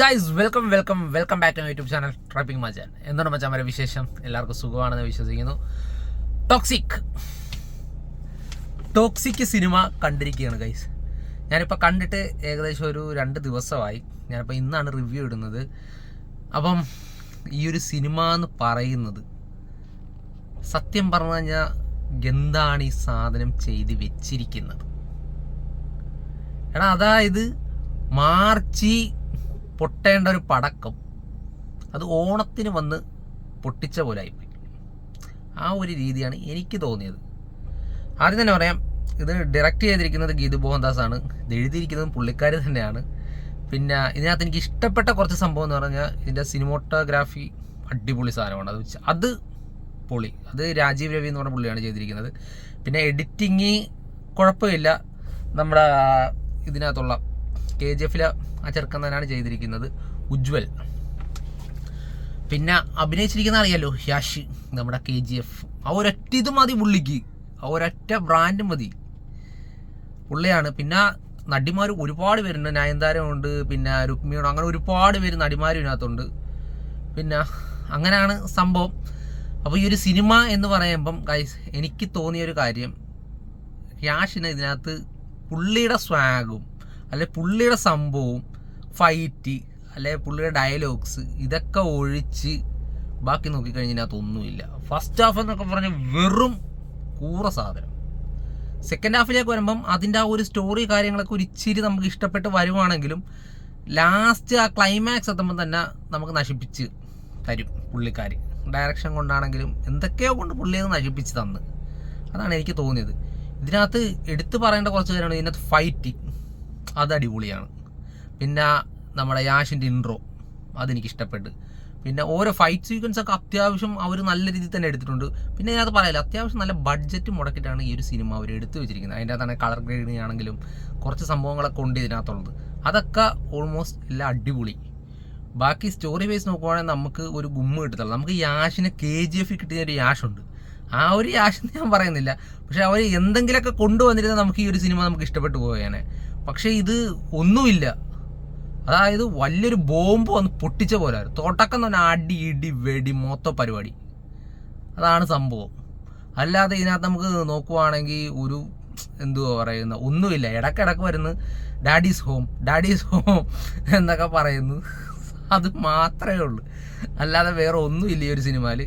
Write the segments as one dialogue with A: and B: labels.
A: Guys welcome back to YouTube channel trapping മച്ചാൻ. എന്താണ് മച്ചാൻ വിശേഷം? എല്ലാവർക്കും സുഖമാണെന്ന് വിശ്വസിക്കുന്നു. ടോക്സിക് സിനിമ കണ്ടിരിക്കുകയാണ് ഗൈസ്. ഞാനിപ്പോൾ കണ്ടിട്ട് ഏകദേശം ഒരു 2 ദിവസമായി. ഞാനിപ്പോൾ ഇന്നാണ് റിവ്യൂ ഇടുന്നത്. അപ്പം ഈ ഒരു സിനിമ എന്ന് പറയുന്നത് സത്യം പറഞ്ഞു കഴിഞ്ഞാൽ എന്താണ് ഈ സാധനം ചെയ്ത് വെച്ചിരിക്കുന്നത്? അതായത് മാർച്ച് പൊട്ടേണ്ട ഒരു പടക്കം അത് ഓണത്തിന് വന്ന് പൊട്ടിച്ച പോലെ ആയിപ്പോയി. ആ ഒരു രീതിയാണ് എനിക്ക് തോന്നിയത്. ആദ്യം തന്നെ പറയാം, ഇത് ഡയറക്റ്റ് ചെയ്തിരിക്കുന്നത് ഗീതു മോഹൻദാസ് ആണ്. ഇത് എഴുതിയിരിക്കുന്നതും പുള്ളിക്കാരി തന്നെയാണ്. പിന്നെ ഇതിനകത്ത് എനിക്ക് ഇഷ്ടപ്പെട്ട കുറച്ച് സംഭവം എന്ന് പറഞ്ഞാൽ ഇതിൻ്റെ സിനിമോട്ടോഗ്രാഫി അടിപൊളി സാധനമാണ്. അത് പൊളി. അത് രാജീവ് രവി എന്ന് പറഞ്ഞ പുള്ളിയാണ് ചെയ്തിരിക്കുന്നത്. പിന്നെ എഡിറ്റിങ് കുഴപ്പമില്ല. നമ്മുടെ ഇതിനകത്തുള്ള KGF ആ ചെറുക്കൻ തന്നെയാണ് ചെയ്തിരിക്കുന്നത്, ഉജ്വൽ. പിന്നെ അഭിനയിച്ചിരിക്കുന്ന അറിയാലോ, യാഷ്, നമ്മുടെ KGF. ആ ഒരൊറ്റ ഇത് മതി പുള്ളിക്ക്, ആ ഒരൊറ്റ ബ്രാൻഡ് മതി, പുള്ളിയാണ്. പിന്നെ നടിമാർ ഒരുപാട് പേരുണ്ട്. നയൻതാരമുണ്ട്, പിന്നെ രുക്മിയുണ്ട്, അങ്ങനെ ഒരുപാട് പേര് നടിമാരും ഇതിനകത്തുണ്ട്. പിന്നെ അങ്ങനെയാണ് സംഭവം. അപ്പോൾ ഈ ഒരു സിനിമ എന്ന് പറയുമ്പം ഗൈസ് എനിക്ക് തോന്നിയൊരു കാര്യം, യാഷിന് ഇതിനകത്ത് പുള്ളിയുടെ സ്വാഗും അല്ലെ പുള്ളിയുടെ സംഭവവും ഫൈറ്റ് അല്ലെ പുള്ളിയുടെ ഡയലോഗ്സ് ഇതൊക്കെ ഒഴിച്ച് ബാക്കി നോക്കിക്കഴിഞ്ഞാൽ ഇതിനകത്തൊന്നുമില്ല. ഫസ്റ്റ് ഹാഫ് എന്നൊക്കെ പറഞ്ഞാൽ വെറും കൂറ സാധനം. സെക്കൻഡ് ഹാഫിലേക്ക് വരുമ്പം അതിൻ്റെ ആ ഒരു സ്റ്റോറി കാര്യങ്ങളൊക്കെ ഒരു ഇച്ചിരി നമുക്ക് ഇഷ്ടപ്പെട്ട് വരുവാണെങ്കിലും ലാസ്റ്റ് ആ ക്ലൈമാക്സ് എത്തുമ്പോൾ തന്നെ നമുക്ക് നശിപ്പിച്ച് തരും പുള്ളിക്കാർ. ഡയറക്ഷൻ കൊണ്ടാണെങ്കിലും എന്തൊക്കെയോ കൊണ്ട് പുള്ളിയെ നശിപ്പിച്ച് തന്ന്. അതാണ് എനിക്ക് തോന്നിയത്. ഇതിനകത്ത് എടുത്തു പറയേണ്ട കുറച്ച് കാര്യമാണ്. ഇതിനകത്ത് ഫൈറ്റ് അത് അടിപൊളിയാണ്. പിന്നെ നമ്മുടെ യാഷിൻ്റെ ഇൻട്രോ അതെനിക്ക് ഇഷ്ടപ്പെട്ടു. പിന്നെ ഓരോ ഫൈറ്റ് സീക്വൻസ് ഒക്കെ അത്യാവശ്യം അവർ നല്ല രീതിയിൽ തന്നെ എടുത്തിട്ടുണ്ട്. പിന്നെ ഇതിനകത്ത് പറയാനില്ല, അത്യാവശ്യം നല്ല ബഡ്ജറ്റ് മുടക്കിയിട്ടാണ് ഈ ഒരു സിനിമ അവർ എടുത്തു വെച്ചിരിക്കുന്നത്. അതിൻ്റെ അകത്താണ് കളർ ഗ്രേഡിങ് ആണെങ്കിലും കുറച്ച് സംഭവങ്ങളൊക്കെ ഉണ്ട് ഇതിനകത്തുള്ളത്. അതൊക്കെ ഓൾമോസ്റ്റ് എല്ലാം അടിപൊളി. ബാക്കി സ്റ്റോറി വൈസ് നോക്കുവാണെങ്കിൽ നമുക്ക് ഒരു ഗുമ്മ കിട്ടത്തുള്ളൂ. നമുക്ക് യാഷിന് KGF കിട്ടിയ ഒരു യാഷുണ്ട്. ആ ഒരു യാഷ് ഞാൻ പറയുന്നില്ല, പക്ഷെ അവർ എന്തെങ്കിലുമൊക്കെ കൊണ്ടുവന്നിരുന്നാൽ നമുക്ക് ഈ ഒരു സിനിമ നമുക്ക് ഇഷ്ടപ്പെട്ടു പോയേനെ. പക്ഷേ ഇത് ഒന്നുമില്ല. അതായത് വലിയൊരു ബോംബ് വന്ന് പൊട്ടിച്ച പോലെ തോട്ടക്കം തന്നെ അടി ഇടി വെടി മൊത്തം പരിപാടി. അതാണ് സംഭവം. അല്ലാതെ ഇതിനകത്ത് നമുക്ക് നോക്കുവാണെങ്കിൽ ഒരു എന്തുവാ പറയുന്ന ഒന്നുമില്ല. ഇടയ്ക്കിടയ്ക്ക് വരുന്നു ഡാഡീസ് ഹോം എന്നൊക്കെ പറയുന്നു. അത് മാത്രമേ ഉള്ളൂ, അല്ലാതെ വേറെ ഒന്നുമില്ല ഈ ഒരു സിനിമയിൽ.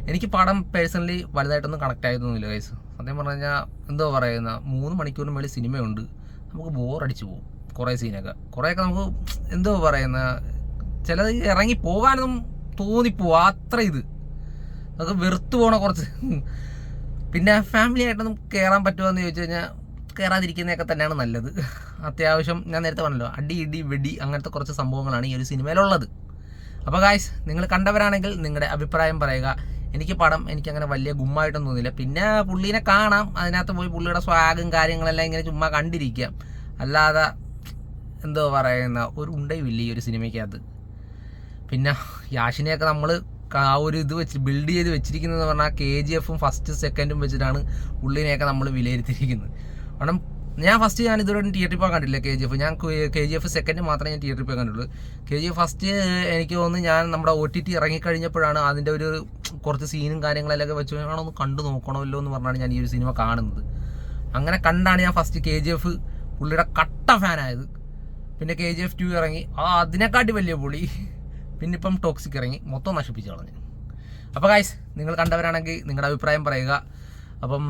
A: എനിക്ക് പടം പേഴ്സണലി വലുതായിട്ടൊന്നും കണക്ട് ആയതൊന്നുമില്ല ഗൈസ്. സത്യം പറഞ്ഞു കഴിഞ്ഞാൽ എന്തോ പറയുന്ന 3 മണിക്കൂറിന് മേളിൽ സിനിമയുണ്ട്. നമുക്ക് ബോറടിച്ച് പോകും കുറേ സീനൊക്കെ. കുറേയൊക്കെ നമുക്ക് എന്തോ പറയുന്ന ചിലത് ഇറങ്ങി പോകാനൊന്നും തോന്നിപ്പോവും. അത്ര ഇത് നമുക്ക് വെറുത്ത് പോകണ കുറച്ച്. പിന്നെ ഫാമിലി ആയിട്ടൊന്നും കയറാൻ പറ്റുമോ ചോദിച്ചു കഴിഞ്ഞാൽ കയറാതിരിക്കുന്നതൊക്കെ തന്നെയാണ് നല്ലത്. അത്യാവശ്യം ഞാൻ നേരത്തെ പറഞ്ഞല്ലോ, അടി ഇടി വെടി അങ്ങനത്തെ കുറച്ച് സംഭവങ്ങളാണ് ഈ ഒരു സിനിമയിലുള്ളത്. അപ്പോൾ ഗായ്സ്, നിങ്ങൾ കണ്ടവരാണെങ്കിൽ നിങ്ങളുടെ അഭിപ്രായം പറയുക. എനിക്കങ്ങനെ വലിയ ഗുമ്മായിട്ടൊന്നും തോന്നില്ല. പിന്നെ പുള്ളീനെ കാണാം, അതിനകത്ത് പോയി പുള്ളിയുടെ സ്വാഗും കാര്യങ്ങളെല്ലാം ഇങ്ങനെ ചുമ്മാ കണ്ടിരിക്കാം. അല്ലാതെ എന്തോ പറയുന്ന ഒരു ഉണ്ടയുമില്ല ഈ ഒരു സിനിമയ്ക്കകത്ത്. പിന്നെ യാഷിനെയൊക്കെ നമ്മൾ ആ ഒരു ഇത് വെച്ച് ബിൽഡ് ചെയ്ത് വെച്ചിരിക്കുന്നതെന്ന് പറഞ്ഞാൽ KGFും ഫസ്റ്റ് സെക്കൻഡും വെച്ചിട്ടാണ് പുള്ളിനെയൊക്കെ നമ്മൾ വിലയിരുത്തിയിരിക്കുന്നത്. കാരണം ഞാൻ ഇതുവരെ തിയേറ്ററിൽ പോകാൻ കണ്ടില്ല KGF. ഞാൻ KGF സെക്കൻഡ് മാത്രമേ ഞാൻ തിയേറ്ററിൽ പോയി കണ്ടുള്ളൂ. KGF ഫസ്റ്റ് എനിക്ക് തോന്നുന്നു ഞാൻ നമ്മുടെ OTT ഇറങ്ങിക്കഴിഞ്ഞപ്പോഴാണ് അതിൻ്റെ ഒരു കുറച്ച് സീനും കാര്യങ്ങളെല്ലാം വെച്ച് ഒന്ന് കണ്ടു നോക്കണമല്ലോ എന്ന് പറഞ്ഞാണ് ഞാൻ ഈ ഒരു സിനിമ കാണുന്നത്. അങ്ങനെ കണ്ടാണ് ഞാൻ ഫസ്റ്റ് KGF പുള്ളിയുടെ കട്ട ഫാനായത്. പിന്നെ KGF 2 ഇറങ്ങി, അതിനെക്കാട്ടി വലിയ പൊളി. പിന്നെ ഇപ്പം ടോക്സിക് ഇറങ്ങി, മൊത്തം നശിപ്പിച്ച് കളഞ്ഞു. അപ്പോൾ ഗൈസ്, നിങ്ങൾ കണ്ടവരാണെങ്കിൽ നിങ്ങളുടെ അഭിപ്രായം പറയുക. അപ്പം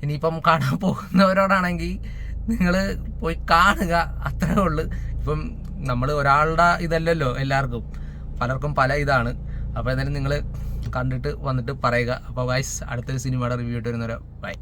A: ഇനിയിപ്പം കാണാൻ പോകുന്നവരോടാണെങ്കിൽ നിങ്ങൾ പോയി കാണുക, അത്രേ ഉള്ളൂ. ഇപ്പം നമ്മൾ ഒരാളുടെ ഇതല്ലല്ലോ, എല്ലാവർക്കും പലർക്കും പല ഇതാണ്. അപ്പോൾ എന്തായാലും നിങ്ങൾ കണ്ടിട്ട് വന്നിട്ട് പറയുക. അപ്പോൾ ഗൈസ്, അടുത്തൊരു സിനിമയുടെ റിവ്യൂ ഇട്ട് വരുന്നവരോ ബൈ.